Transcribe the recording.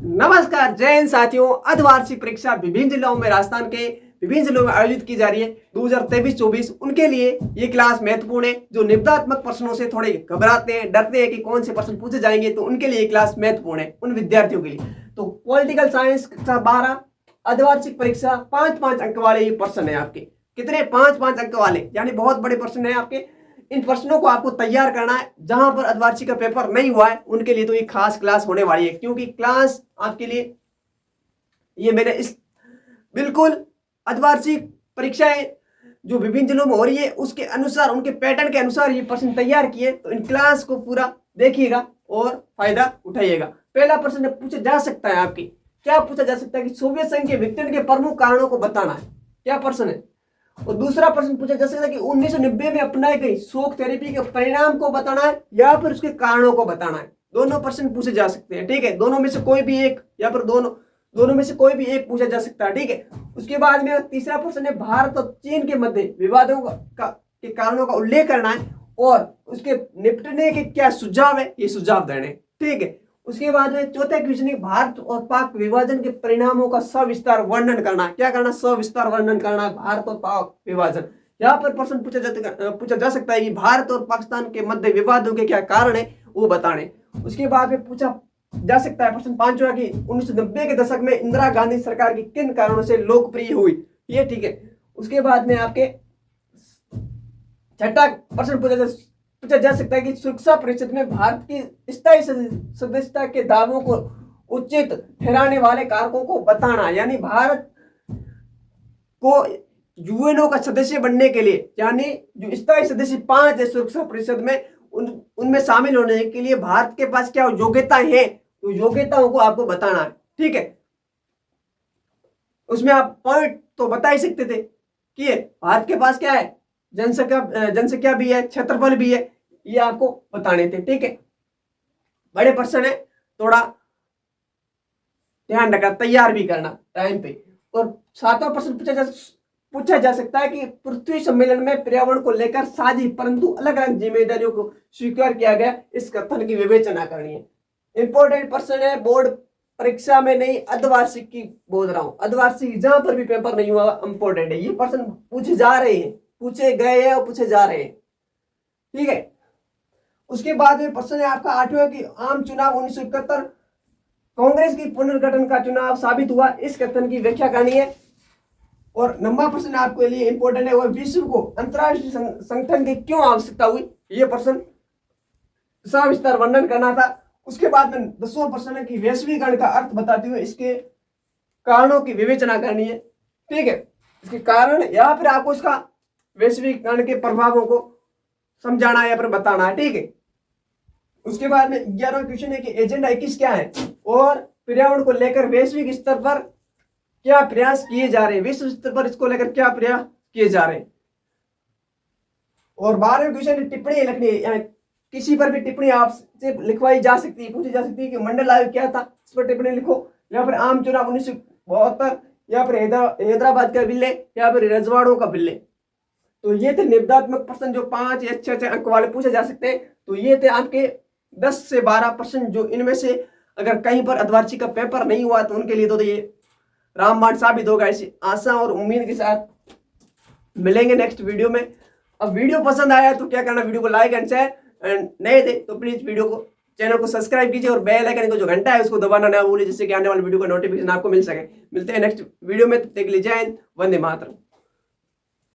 नमस्कार जय हिंद साथियों। अर्धवार्षिक परीक्षा विभिन्न जिलों में राजस्थान के विभिन्न जिलों में आयोजित की जा रही है 2023-24। उनके लिए ये क्लास महत्वपूर्ण है। जो निबंधात्मक प्रश्नों से थोड़े घबराते हैं, डरते हैं कि कौन से प्रश्न पूछे जाएंगे, तो उनके लिए ये क्लास महत्वपूर्ण है उन विद्यार्थियों के लिए। तो पॉलिटिकल साइंस कक्षा 12 अर्धवार्षिक परीक्षा 5-5 अंक वाले ये प्रश्न है आपके। कितने? 5-5 अंक वाले, यानी बहुत बड़े प्रश्न है आपके। इन प्रश्नों को आपको तैयार करना है। जहां पर अर्धवार्षिक का पेपर नहीं हुआ है उनके लिए तो ये खास क्लास होने वाली है, क्योंकि क्लास आपके लिए ये मैंने इस बिल्कुल अर्धवार्षिक परीक्षाएं जो विभिन्न जिलों में हो रही है उसके अनुसार, उनके पैटर्न के अनुसार ये प्रश्न तैयार किए। तो इन क्लास को पूरा देखिएगा और फायदा उठाइएगा। पहला प्रश्न पूछा जा सकता है आपकी, क्या पूछा जा सकता है कि सोवियत संघ के विघटन के प्रमुख कारणों को बताना है। क्या प्रश्न है? और दूसरा प्रश्न पूछा जा सकता है कि 1990 में अपनाई गई शॉक थेरेपी के परिणाम को बताना है या फिर उसके कारणों को बताना है। दोनों प्रश्न पूछे जा सकते हैं, ठीक है। दोनों में से कोई भी एक या फिर दोनों में से कोई भी एक पूछा जा सकता है, ठीक है। उसके बाद में तीसरा प्रश्न है भारत और चीन के मध्य विवादों के कारणों का उल्लेख करना है और उसके निपटने के क्या सुझाव है, ये सुझाव देने, ठीक है। उसके बाद में चौथा क्वेश्चन है भारत और पाक विभाजन के परिणामों का सविस्तार वर्णन करना। क्या करना? सविस्तार वर्णन करना है भारत और पाक विभाजन। यहाँ पर प्रश्न पूछा जा सकता है कि भारत और पाकिस्तान के मध्य विवादों के क्या कारण है वो बताने। उसके बाद में पूछा जा सकता है प्रश्न 5वां कि 1990 के दशक में इंदिरा गांधी सरकार की किन कारणों से लोकप्रिय हुई, ये ठीक है। उसके बाद में आपके छठा प्रश्न पूछा जा सकता है कि सुरक्षा परिषद में भारत की स्थायी सदस्यता के दावों को उचित ठहराने वाले कारकों को बताना, यानी भारत को यूएनओ का सदस्य बनने के लिए, यानी जो स्थायी सदस्य 5 है सुरक्षा परिषद में, उनमें शामिल होने के लिए भारत के पास क्या योग्यताएं हैं, तो योग्यताओं को आपको बताना है, ठीक है। उसमें आप पॉइंट तो बता ही सकते थे कि भारत के पास क्या है, जनसंख्या भी है, क्षेत्रफल भी है, ये आपको बताने थे, ठीक है। बड़े प्रश्न है, थोड़ा ध्यान रखना, तैयार भी करना टाइम पे। और 7वां प्रश्न पूछा जा सकता है कि पृथ्वी सम्मेलन में पर्यावरण को लेकर साझी परंतु अलग अलग जिम्मेदारियों को स्वीकार किया गया, इस कथन की विवेचना करनी है। इंपॉर्टेंट प्रश्न है, बोर्ड परीक्षा में नहीं, अर्धवार्षिक की बोल रहा हूं। अर्धवार्षिक जहां पर भी पेपर नहीं हुआ इंपॉर्टेंट है। ये प्रश्न पूछे जा रहे हैं, पूछे गए हैं और पूछे जा रहे हैं, ठीक है। उसके बाद में प्रश्न है आपका 8वां कि आम चुनाव 1971 कांग्रेस की पुनर्गठन का चुनाव साबित हुआ, इस कथन की व्याख्या करनी है। और 9वां प्रश्न आपके लिए इंपॉर्टेंट है, वह विश्व को अंतरराष्ट्रीय संगठन की क्यों आवश्यकता हुई, यह प्रश्न सविस्तार वर्णन करना था। उसके बाद में 10वां प्रश्न है कि वैश्वीकरण का अर्थ बताते हुए इसके कारणों की विवेचना करनी है, ठीक है। इसके कारण या फिर आपको इसका वैश्वीकरण के प्रभावों को समझाना है या फिर बताना है, ठीक है। उसके बाद में 11वां क्वेश्चन है कि एजेंडा 21 क्या है और पर्यावरण को लेकर वैश्विक स्तर पर क्या प्रयास किए जा रहे हैं, विश्व स्तर पर इसको लेकर क्या प्रयास किए जा रहे हैं। और 12वें क्वेश्चन टिप्पणी लिखनी है, किसी पर भी टिप्पणी आपसे लिखवाई जा सकती है, पूछी जा सकती है कि मंडल आयोग क्या था, इस पर टिप्पणी लिखो, या फिर आम चुनाव 1972, या फिर हैदराबाद का बिल्ले, या फिर रजवाड़ों का बिल्ले। तो ये थे निबंधात्मक प्रश्न जो 5 या 6 अंक वाले पूछे जा सकते हैं। तो ये थे आपके 10 से 12 प्रश्न, जो इनमें से अगर कहीं पर अर्धवार्षिक का पेपर नहीं हुआ तो उनके लिए तो ये रामबाण साबित होगा। ऐसी आशा और उम्मीद के साथ मिलेंगे नेक्स्ट वीडियो में। अब वीडियो पसंद आया तो क्या करना, वीडियो को लाइक एंड शेयर, एंड नए थे तो प्लीज चैनल को सब्सक्राइब कीजिए और बेल आइकन को जो घंटा है उसको दबाना ना भूलिए, जिससे कि आने वाले वीडियो का नोटिफिकेशन आपको मिल सके। मिलते हैं नेक्स्ट वीडियो में, तब तक के लिए जय हिंद, वंदे मातरम।